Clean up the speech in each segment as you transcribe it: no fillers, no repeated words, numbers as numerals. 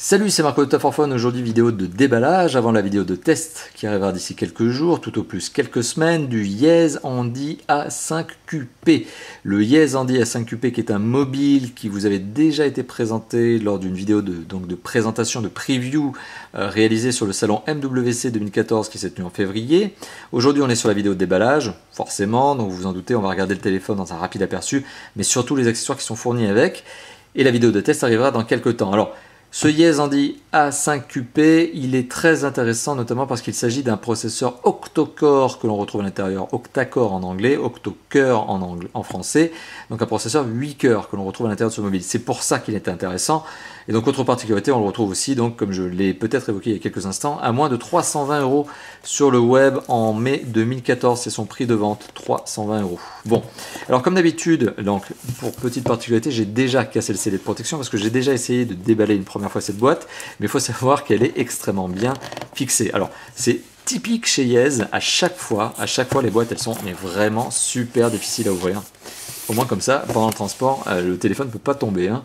Salut, c'est Marco de Taforphone. Aujourd'hui, vidéo de déballage avant la vidéo de test qui arrivera d'ici quelques jours, tout au plus quelques semaines, du Yes Handy A5QP. Le Yes Handy A5QP qui est un mobile qui vous avait déjà été présenté lors d'une vidéo de présentation, de preview réalisée sur le salon MWC 2014 qui s'est tenu en février. Aujourd'hui, on est sur la vidéo de déballage, forcément, donc vous vous en doutez, on va regarder le téléphone dans un rapide aperçu, mais surtout les accessoires qui sont fournis avec. Et la vidéo de test arrivera dans quelques temps. Alors, ce Yes Handy A5QP, il est très intéressant notamment parce qu'il s'agit d'un processeur octa-core que l'on retrouve à l'intérieur, octa-core en anglais, octa-cœur en français, donc un processeur 8 cœurs que l'on retrouve à l'intérieur de ce mobile. C'est pour ça qu'il est intéressant. Et donc autre particularité, on le retrouve aussi, donc comme je l'ai peut-être évoqué il y a quelques instants, à moins de 320 € sur le web en mai 2014. C'est son prix de vente, 320 €. Bon, alors comme d'habitude, donc pour petite particularité, j'ai déjà cassé le scellé de protection parce que j'ai déjà essayé de déballer une première fois cette boîte, mais il faut savoir qu'elle est extrêmement bien fixée. Alors c'est typique chez Yes, à chaque fois les boîtes elles sont mais vraiment super difficiles à ouvrir. Au moins comme ça, pendant le transport, le téléphone ne peut pas tomber. Hein.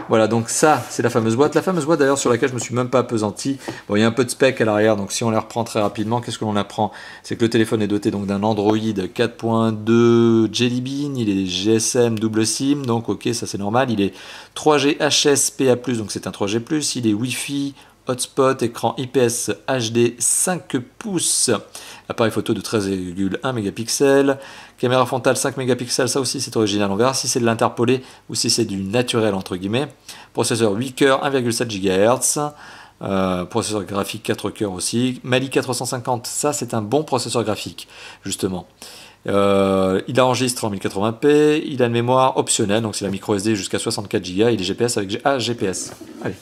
Voilà, donc ça, c'est la fameuse boîte. La fameuse boîte d'ailleurs sur laquelle je ne me suis même pas appesanti. Bon, il y a un peu de spec à l'arrière, donc si on les reprend très rapidement, qu'est-ce que l'on apprend? C'est que le téléphone est doté donc d'un Android 4.2 Jelly Bean, il est GSM double SIM, donc ok, ça c'est normal. Il est 3G HSPA+, donc c'est un 3G+, il est Wi-Fi, hotspot, écran IPS HD 5 pouces, appareil photo de 13,1 mégapixels, caméra frontale 5 mégapixels, ça aussi c'est original, on verra si c'est de l'interpolé ou si c'est du naturel entre guillemets, processeur 8 cœurs 1,7 GHz, processeur graphique 4 cœurs aussi, Mali 450, ça c'est un bon processeur graphique justement. Il enregistre en 1080p, il a une mémoire optionnelle, donc c'est la micro SD jusqu'à 64 Go, il est GPS avec GPS. Allez.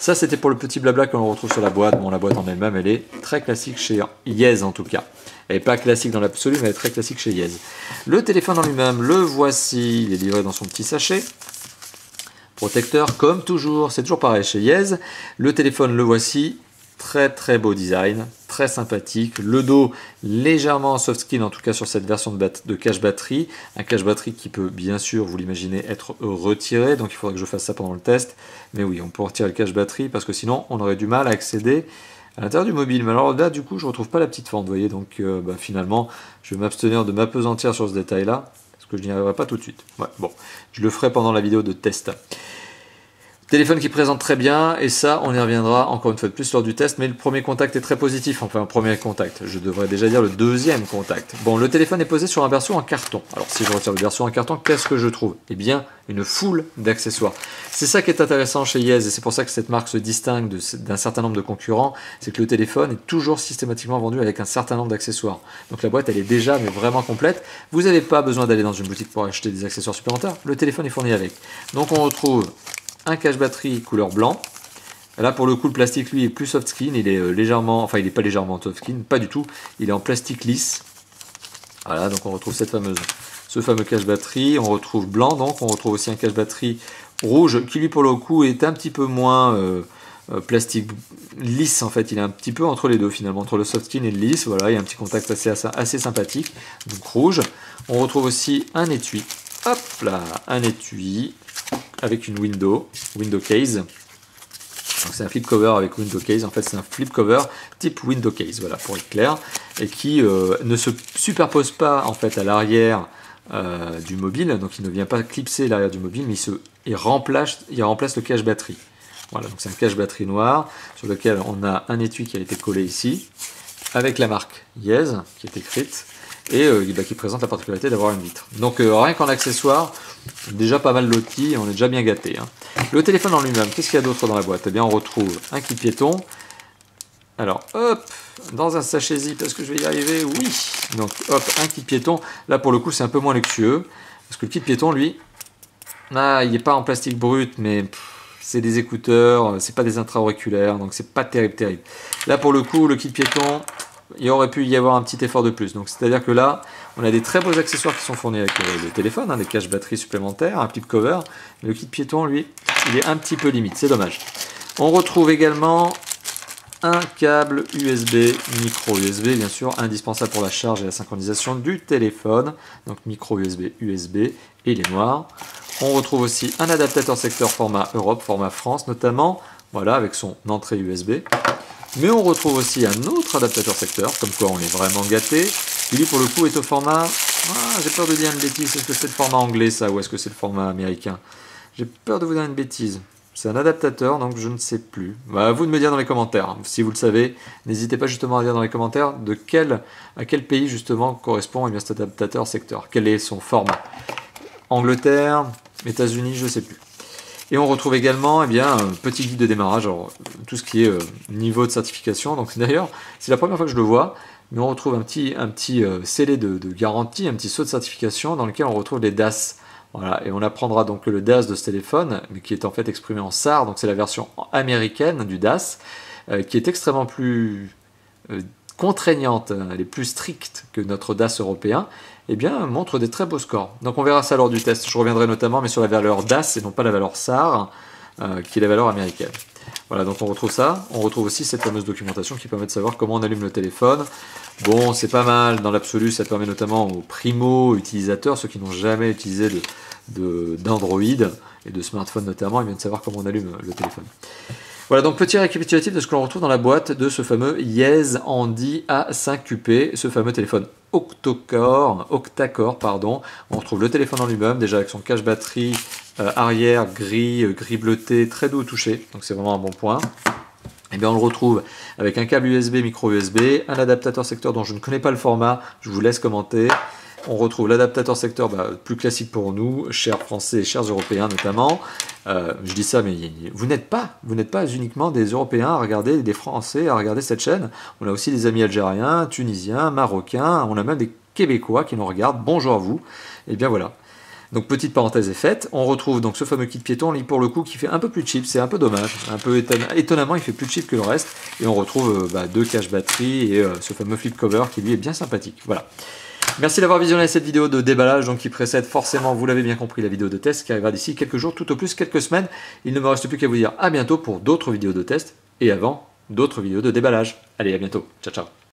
Ça, c'était pour le petit blabla que l'on retrouve sur la boîte. Bon, la boîte en elle-même, elle est très classique chez Yes en tout cas. Elle n'est pas classique dans l'absolu, mais elle est très classique chez Yes. Le téléphone en lui-même, le voici. Il est livré dans son petit sachet. Protecteur, comme toujours. C'est toujours pareil chez Yes. Le téléphone, le voici. Très très beau design, très sympathique. Le dos légèrement soft skin, en tout cas sur cette version de cache batterie. Un cache batterie qui peut bien sûr, vous l'imaginez, être retiré. Donc il faudra que je fasse ça pendant le test. Mais oui, on peut retirer le cache batterie parce que sinon on aurait du mal à accéder à l'intérieur du mobile. Mais alors là, du coup, je ne retrouve pas la petite fente, vous voyez. Donc finalement, je vais m'abstenir de m'apesantir sur ce détail-là parce que je n'y arriverai pas tout de suite. Ouais, bon, je le ferai pendant la vidéo de test. Téléphone qui présente très bien, et ça, on y reviendra encore une fois de plus lors du test, mais le premier contact est très positif, enfin un premier contact, je devrais déjà dire le deuxième contact. Bon, le téléphone est posé sur un berceau en carton. Alors si je retire le berceau en carton, qu'est-ce que je trouve? Eh bien, une foule d'accessoires. C'est ça qui est intéressant chez Yes, et c'est pour ça que cette marque se distingue d'un certain nombre de concurrents, c'est que le téléphone est toujours systématiquement vendu avec un certain nombre d'accessoires. Donc la boîte, elle est déjà mais vraiment complète. Vous n'avez pas besoin d'aller dans une boutique pour acheter des accessoires supplémentaires, le téléphone est fourni avec. Donc on retrouve un cache batterie couleur blanc. Là pour le coup le plastique lui est plus soft skin, il est légèrement, enfin il n'est pas légèrement soft skin, pas du tout, il est en plastique lisse. Voilà, donc on retrouve ce fameux cache batterie, on retrouve blanc, donc on retrouve aussi un cache batterie rouge qui lui pour le coup est un petit peu moins plastique lisse, en fait il est un petit peu entre les deux finalement, entre le soft skin et le lisse. Voilà, il y a un petit contact assez sympathique, donc rouge. On retrouve aussi un étui, hop là, un étui avec une window case. Donc c'est un flip cover avec window case. En fait, c'est un flip cover type window case, voilà, pour être clair, et qui ne se superpose pas en fait à l'arrière du mobile. Donc il ne vient pas clipser l'arrière du mobile, mais il remplace le cache batterie. Voilà, donc c'est un cache batterie noir sur lequel on a un étui qui a été collé ici avec la marque Yes qui est écrite. Et qui présente la particularité d'avoir une vitre. Donc rien qu'en accessoire, déjà pas mal loti, on est déjà bien gâté. Hein. Le téléphone en lui-même, qu'est-ce qu'il y a d'autre dans la boîte? Eh bien on retrouve un kit piéton. Alors hop, dans un sachet zip, est-ce que je vais y arriver? Oui. Donc hop, un kit piéton. Là pour le coup c'est un peu moins luxueux, parce que le kit piéton lui, il n'est pas en plastique brut, mais c'est des écouteurs, c'est pas des intra-auriculaires, donc c'est pas terrible. Là pour le coup, le kit piéton, il aurait pu y avoir un petit effort de plus. Donc c'est-à-dire que là, on a des très beaux accessoires qui sont fournis avec le téléphone, hein, des caches batterie supplémentaires, un flip cover. Le kit piéton, lui, il est un petit peu limite, c'est dommage. On retrouve également un câble USB, micro USB, bien sûr, indispensable pour la charge et la synchronisation du téléphone. Donc micro USB, USB, et il est noir. On retrouve aussi un adaptateur secteur format Europe, format France notamment, voilà, avec son entrée USB. Mais on retrouve aussi un autre adaptateur secteur, comme quoi on est vraiment gâté. Qui lui pour le coup est au format, j'ai peur de dire une bêtise, est-ce que c'est le format anglais ça, ou est-ce que c'est le format américain? J'ai peur de vous dire une bêtise. C'est un adaptateur, donc je ne sais plus. Bah, à vous de me dire dans les commentaires. Si vous le savez, n'hésitez pas justement à dire dans les commentaires à quel pays justement correspond cet adaptateur secteur. Quel est son format? Angleterre, États-Unis, je ne sais plus. Et on retrouve également un petit guide de démarrage, alors, tout ce qui est niveau de certification. Donc d'ailleurs, c'est la première fois que je le vois, mais on retrouve un petit scellé de garantie, un petit saut de certification dans lequel on retrouve les DAS. Voilà, et on apprendra donc que le DAS de ce téléphone, mais qui est en fait exprimé en SAR, donc c'est la version américaine du DAS, qui est extrêmement plus contraignante, elle est plus stricte que notre DAS européen, montre des très beaux scores. Donc on verra ça lors du test. Je reviendrai notamment mais sur la valeur DAS et non pas la valeur SAR, qui est la valeur américaine. Voilà, donc on retrouve ça. On retrouve aussi cette fameuse documentation qui permet de savoir comment on allume le téléphone. Bon, c'est pas mal. Dans l'absolu, ça permet notamment aux primo-utilisateurs, ceux qui n'ont jamais utilisé d'Android et de smartphone notamment, de savoir comment on allume le téléphone. Voilà, donc petit récapitulatif de ce que l'on retrouve dans la boîte de ce fameux Yez Handy A5QP, ce fameux téléphone octa-core, pardon. On retrouve le téléphone en lui-même, déjà avec son cache batterie arrière gris bleuté, très doux au toucher, donc c'est vraiment un bon point. On le retrouve avec un câble USB, micro USB, un adaptateur secteur dont je ne connais pas le format, je vous laisse commenter. On retrouve l'adaptateur secteur plus classique pour nous, chers Français et chers Européens notamment. Je dis ça, mais vous n'êtes pas uniquement des Européens à regarder, des Français à regarder cette chaîne. On a aussi des amis algériens, tunisiens, marocains, on a même des Québécois qui nous regardent. Bonjour à vous. Et bien voilà. Donc petite parenthèse est faite, on retrouve donc ce fameux kit piéton, lui pour le coup qui fait un peu plus cheap, c'est un peu dommage, un peu étonnamment il fait plus cheap que le reste, et on retrouve deux caches batterie et ce fameux flip cover qui lui est bien sympathique. Voilà. Merci d'avoir visionné cette vidéo de déballage donc qui précède forcément, vous l'avez bien compris, la vidéo de test qui arrivera d'ici quelques jours, tout au plus quelques semaines. Il ne me reste plus qu'à vous dire à bientôt pour d'autres vidéos de test et avant d'autres vidéos de déballage. Allez, à bientôt. Ciao, ciao.